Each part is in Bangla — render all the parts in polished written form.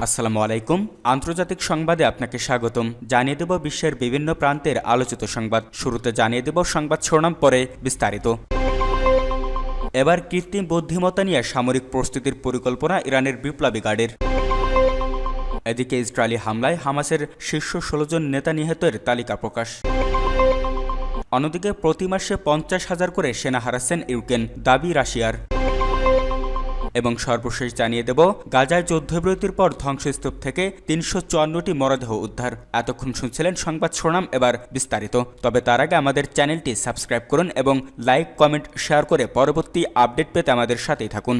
আসসালামু আলাইকুম। আন্তর্জাতিক সংবাদে আপনাকে স্বাগতম। জানিয়ে দেব বিশ্বের বিভিন্ন প্রান্তের আলোচিত সংবাদ। শুরুতে জানিয়ে দেব সংবাদ শিরোনাম, পরে বিস্তারিত। এবার কৃত্রিম বুদ্ধিমত্তা নিয়ে সামরিক প্রস্তুতির পরিকল্পনা ইরানের বিপ্লবী গার্ডের। এদিকে ইসরায়েলি হামলায় হামাসের শীর্ষ 16 জন নেতা নিহতের তালিকা প্রকাশ। অন্যদিকে প্রতি মাসে 50,000 করে সেনা হারাচ্ছেন ইউক্রেন, দাবি রাশিয়ার। এবং সর্বশেষ জানিয়ে দেব গাজায় যুদ্ধবিরতির পর ধ্বংসস্তূপ থেকে 354টি মরদেহ উদ্ধার। এতক্ষণ শুনছিলেন সংবাদ শিরোনাম, এবার বিস্তারিত। তবে তার আগে আমাদের চ্যানেলটি সাবস্ক্রাইব করুন এবং লাইক, কমেন্ট, শেয়ার করে পরবর্তী আপডেট পেতে আমাদের সাথেই থাকুন।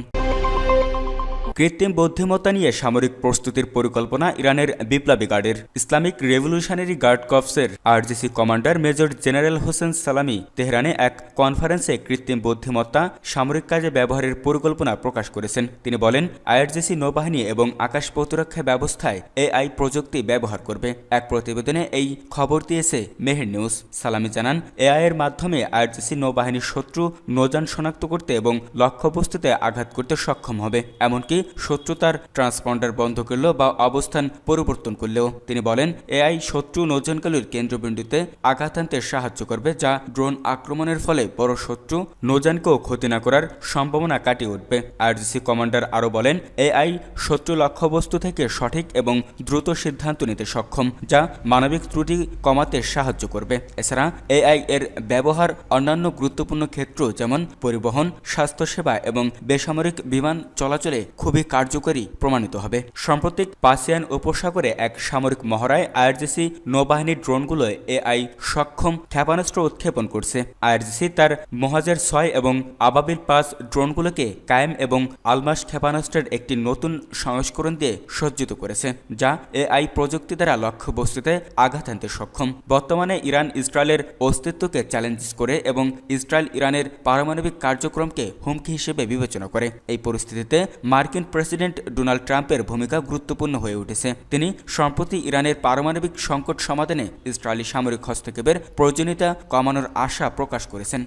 কৃত্রিম বুদ্ধিমত্তা নিয়ে সামরিক প্রস্তুতির পরিকল্পনা ইরানের বিপ্লবী গার্ডের। ইসলামিক রেভলিউশনারি গার্ড কর্পসের RGC commander major general Hossein Salami তেহরানে এক কনফারেন্সে কৃত্রিম বুদ্ধিমত্তা সামরিক কাজে ব্যবহারের পরিকল্পনা প্রকাশ করেছেন। তিনি বলেন, আইআরজিসি নৌবাহিনী এবং আকাশ প্রতিরক্ষা ব্যবস্থায় এআই প্রযুক্তি ব্যবহার করবে। এক প্রতিবেদনে এই খবর দিয়েছে মেহের নিউজ। সালামি জানান, এআই এর মাধ্যমে আইআরজিসি নৌবাহিনীর শত্রু নৌযান শনাক্ত করতে এবং লক্ষ্যবস্তুতে আঘাত করতে সক্ষম হবে, এমনকি শত্রু তার ট্রান্সপন্ডার বন্ধ করলেও বা অবস্থান পরিবর্তন করলেও। তিনি বলেন, এআই শত্রু নৌযানগুলির কেন্দ্রবিন্দুতে আঘাত আনতে সাহায্য করবে, যা ড্রোন আক্রমণের ফলে বড় শত্রু নৌযানকেও ক্ষতি না করার সম্ভাবনা কাটিয়ে উঠবে। আরজিসি কমান্ডার আরও বলেন, এআই শত্রু লক্ষ্যবস্তু থেকে সঠিক এবং দ্রুত সিদ্ধান্ত নিতে সক্ষম, যা মানবিক ত্রুটি কমাতে সাহায্য করবে। এছাড়া এআই এর ব্যবহার অন্যান্য গুরুত্বপূর্ণ ক্ষেত্র যেমন পরিবহন, স্বাস্থ্যসেবা এবং বেসামরিক বিমান চলাচলে খুবই কার্যকরী প্রমাণিত হবে। সাম্প্রতিক পার্সিয়ান উপসাগরে এক সামরিক মহড়ায় আইআরজিসি নৌবাহিনীর ড্রোনগুলো এআই সক্ষম ক্ষেপণাস্ত্র উৎক্ষেপণ করছে। আইআরজিসি তার মহাজের 6 এবং আবাবিল 5 ড্রোনগুলোকে কায়েম এবং আলমাস ক্ষেপণাস্ত্রের একটি নতুন সংস্করণ দিয়ে সজ্জিত করেছে, যা এআই প্রযুক্তি দ্বারা লক্ষ্যবস্তুতে আঘাত আনতে সক্ষম। বর্তমানে ইরান ইসরায়েলের অস্তিত্বকে চ্যালেঞ্জ করে এবং ইসরায়েল ইরানের পারমাণবিক কার্যক্রমকে হুমকি হিসেবে বিবেচনা করে। এই পরিস্থিতিতে মার্কিন প্রেসিডেন্ট ডোনাল্ড ট্রাম্পের ভূমিকা গুরুত্বপূর্ণ হয়ে উঠেছে। তিনি সম্প্রতি ইরানের পারমাণবিক সংকট সমাধানে ইসরায়েলি সামরিক হস্তক্ষেপের প্রয়োজনীয়তা কমানোর আশা প্রকাশ করেছেন।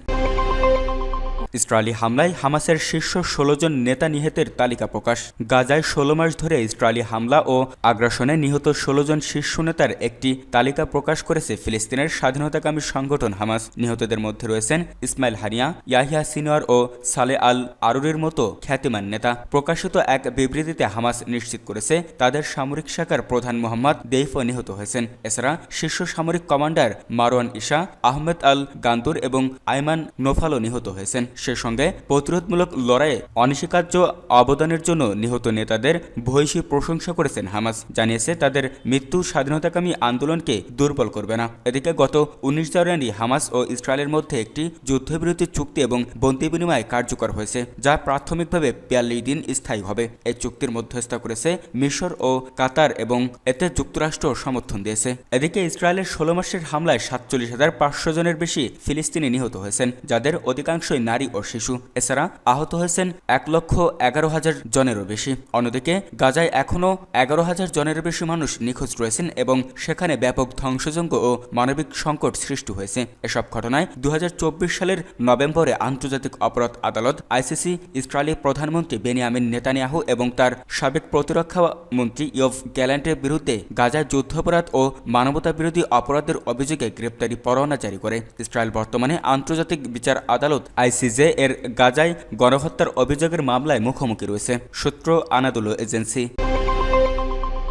ইসরায়েলি হামলায় হামাসের শীর্ষ 16 জন নেতা নিহতের তালিকা প্রকাশ। গাজায় 16 মাস ধরে ইসরায়েলি হামলা ও আগ্রাসনে নিহত 16 জন শীর্ষ নেতার একটি তালিকা প্রকাশ করেছে ফিলিস্তিনের স্বাধীনতাকামী সংগঠন হামাস। নিহতদের মধ্যে রয়েছেন ইসমাইল হানিয়া, ইয়াহিয়া সিনোয়ার ও সালে আল আরুরের মতো খ্যাতিমান নেতা। প্রকাশিত এক বিবৃতিতে হামাস নিশ্চিত করেছে তাদের সামরিক শাখার প্রধান মোহাম্মদ দেইফও নিহত হয়েছেন। এছাড়া শীর্ষ সামরিক কমান্ডার মারওয়ান ইশা, আহমেদ আল গান্দুর এবং আইমান নোফালও নিহত হয়েছেন। সে সঙ্গে প্রতিরোধমূলক লড়াইয়ে অনস্বীকার্য অবদানের জন্য নিহত নেতাদের ভূয়সী প্রশংসা করেছেন হামাস। জানিয়েছে তাদের মৃত্যু স্বাধীনতাকামী আন্দোলনকে দুর্বল করবে না। এদিকে গত 19 জানুয়ারি হামাস ও ইসরায়েলের মধ্যে একটি যুদ্ধবিরতি চুক্তি এবং বন্দি বিনিময় কার্যকর হয়েছে, যা প্রাথমিকভাবে 42 দিন স্থায়ী হবে। এই চুক্তির মধ্যস্থতা করেছে মিশর ও কাতার এবং এতে যুক্তরাষ্ট্র সমর্থন দিয়েছে। এদিকে ইসরায়েলের 16 মাসের হামলায় 47,500 জনের বেশি ফিলিস্তিনি নিহত হয়েছেন, যাদের অধিকাংশই নারী ও শিশু। এছাড়া আহত হয়েছেন 1,11,000 জনেরও বেশি। অন্যদিকে গাজায় এখনও 11,000 জনের বেশি মানুষ নিখোঁজ রয়েছেন এবং সেখানে ব্যাপক ধ্বংসযজ্ঞ ও মানবিক সংকট সৃষ্টি হয়েছে। এসব ঘটনায় 2024 সালের নভেম্বরে আন্তর্জাতিক অপরাধ আদালত আইসিসি ইসরায়েলি প্রধানমন্ত্রী বেনিয়ামিন নেতানিয়াহু এবং তার সাবেক প্রতিরক্ষা মন্ত্রী ইয়োভ গ্যালান্টের বিরুদ্ধে গাজায় যুদ্ধাপরাধ ও মানবতা বিরোধী অপরাধের অভিযোগে গ্রেপ্তারি পরোয়ানা জারি করে। ইসরায়েল বর্তমানে আন্তর্জাতিক বিচার আদালত আইসিসি এর গাজায় গণহত্যার অভিযোগের মামলায় মুখোমুখি রয়েছে। সূত্র আনাদোলু এজেন্সি।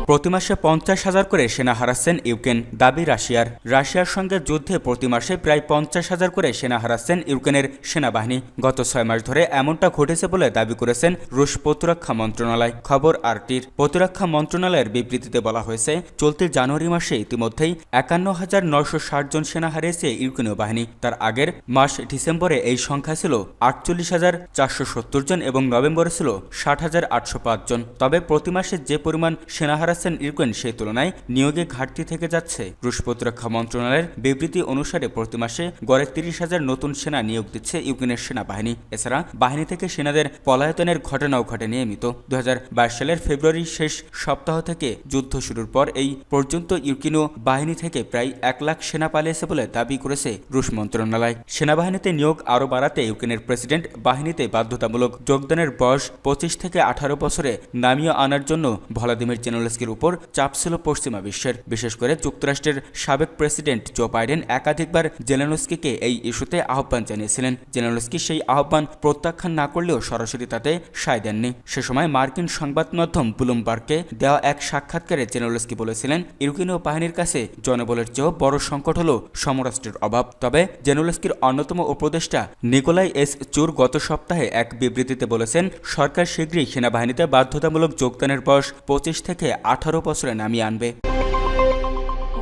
প্রতি মাসে 50,000 করে সেনা হারাচ্ছেন ইউক্রেন, দাবি রাশিয়ার। রাশিয়ার সঙ্গে যুদ্ধে প্রতি মাসে প্রায় 50,000 করে সেনা হারাচ্ছেন ইউক্রেনের সেনাবাহিনী। গত 6 মাস ধরে এমনটা ঘটেছে বলে দাবি করেছেন রুশ প্রতিরক্ষা মন্ত্রণালয়। খবর আরটির। প্রতিরক্ষা মন্ত্রণালয়ের বিবৃতিতে বলা হয়েছে, চলতি জানুয়ারি মাসে ইতিমধ্যেই 51,960 জন সেনা হারিয়েছে ইউক্রেনীয় বাহিনী। তার আগের মাস ডিসেম্বরে এই সংখ্যা ছিল 48,470 জন এবং নভেম্বরে ছিল 60,805 জন। তবে প্রতি মাসে যে পরিমাণ সেনা হারাচ্ছেন হারাচ্ছেন ইউক্রেন সেই তুলনায় নিয়োগে ঘাটতি থেকে যাচ্ছে। রুশ প্রতিরক্ষা মন্ত্রণালয়ের বিবৃতি অনুসারে প্রতি মাসে গড়ে 30,000 নতুন সেনা নিয়োগ দিচ্ছে ইউক্রেনের সেনাবাহিনী। এছাড়া বাহিনী থেকে সেনাদের পলায়নের ঘটনাও ঘটে নিয়মিত। 2022 সালের ফেব্রুয়ারির শেষ সপ্তাহ থেকে যুদ্ধ শুরুর পর এই পর্যন্ত ইউক্রেনীয় বাহিনী থেকে প্রায় 1 লাখ সেনা পালিয়েছে বলে দাবি করেছে রুশ মন্ত্রণালয়। সেনাবাহিনীতে নিয়োগ আরও বাড়াতে ইউক্রেনের প্রেসিডেন্ট বাহিনীতে বাধ্যতামূলক যোগদানের বয়স 25 থেকে 18 বছরে নামিয়ে আনার জন্য ভলাদিমির জেলেনস্কির উপর চাপ ছিল পশ্চিমা বিশ্বের। বিশেষ করে যুক্তরাষ্ট্রের সাবেক প্রেসিডেন্ট জো বাইডেন একাধিকবার জেলেনস্কিকে এই ইস্যুতে আহ্বান জানিয়েছিলেন। জেলেনস্কি সেই আহ্বান প্রত্যাখ্যান না করলেও সরাসরি তাতে সায় দেননি। সে সময় মার্কিন সংবাদ মাধ্যম ব্লুমবার্গকে দেওয়া এক সাক্ষাৎকারে জেলেনস্কি বলেছিলেন, ইউক্রেনীয় বাহিনীর কাছে জনবলের চেয়েও বড় সংকট হল সমরাস্ত্রের অভাব। তবে জেলেনস্কির অন্যতম উপদেষ্টা নিকোলাই এস চুর গত সপ্তাহে এক বিবৃতিতে বলেছেন, সরকার শীঘ্রই সেনাবাহিনীতে বাধ্যতামূলক যোগদানের বয়স 25 থেকে 18 বছরে নামিয়ে আনবে।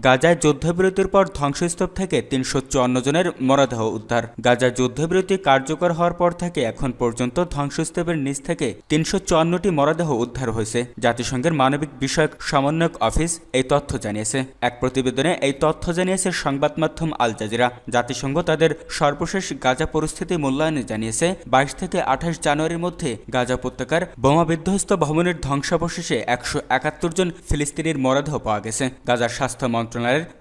গাজায় যুদ্ধবিরতির পর ধ্বংসস্তূপ থেকে 354 জনের মরদেহ উদ্ধার। গাজায় যুদ্ধবিরতি কার্যকর হওয়ার পর থেকে এখন পর্যন্ত ধ্বংসস্তূপের নিচ থেকে 354টি মরদেহ উদ্ধার হয়েছে। জাতিসংঘের মানবিক বিষয়ক সমন্বয়ক অফিস এই তথ্য জানিয়েছে। এক প্রতিবেদনে এই তথ্য জানিয়েছে সংবাদ মাধ্যম আল জাজিরা। জাতিসংঘ তাদের সর্বশেষ গাজা পরিস্থিতি মূল্যায়নে জানিয়েছে, 22 থেকে 28 জানুয়ারির মধ্যে গাজা উপত্যকার বোমা বিধ্বস্ত ভবনের ধ্বংসাবশেষে 171 জন ফিলিস্তিনির মরদেহ পাওয়া গেছে। গাজার স্বাস্থ্য মন্ত্রণালয়ের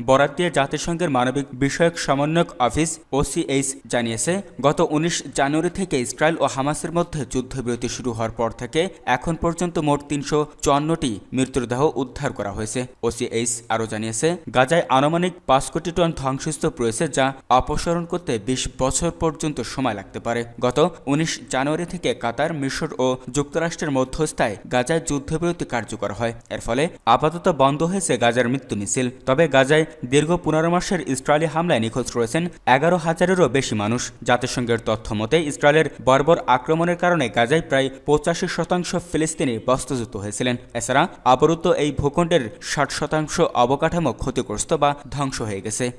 বরাত দিয়ে জাতিসংঘের মানবিক বিষয়ক সমন্বয়ক অফিস OCH জানিয়েছে, গত 19 জানুয়ারি থেকে ইসরায়েল ও হামাসের মধ্যে যুদ্ধবিরতি শুরু হওয়ার পর থেকে এখন পর্যন্ত মোট 354টি মৃতদেহ উদ্ধার করা হয়েছে। OCH আরও জানিয়েছে, গাজায় আনুমানিক 5 কোটি টন ধ্বংসস্তূপ রয়েছে, যা অপসারণ করতে 20 বছর পর্যন্ত সময় লাগতে পারে। গত 19 জানুয়ারি থেকে কাতার, মিশর ও যুক্তরাষ্ট্রের মধ্যস্থায় গাজায় যুদ্ধবিরতি কার্যকর হয়। এর ফলে আপাতত বন্ধ হয়েছে গাজার মৃত্যু মিছিল। তবে গাজায় দীর্ঘ 15 মাসের ইসরায়েলি হামলায় নিখোঁজ রয়েছেন 11,000-এরও বেশি মানুষ। জাতিসংঘের তথ্য মতে ইসরায়েলের বর্বর আক্রমণের কারণে গাজায় প্রায় 85% ফিলিস্তিনি বাস্তুচ্যুত হয়েছিলেন। এছাড়া অবরুদ্ধ এই ভূখণ্ডের 60% অবকাঠামো ক্ষতিগ্রস্ত বা ধ্বংস হয়ে গেছে।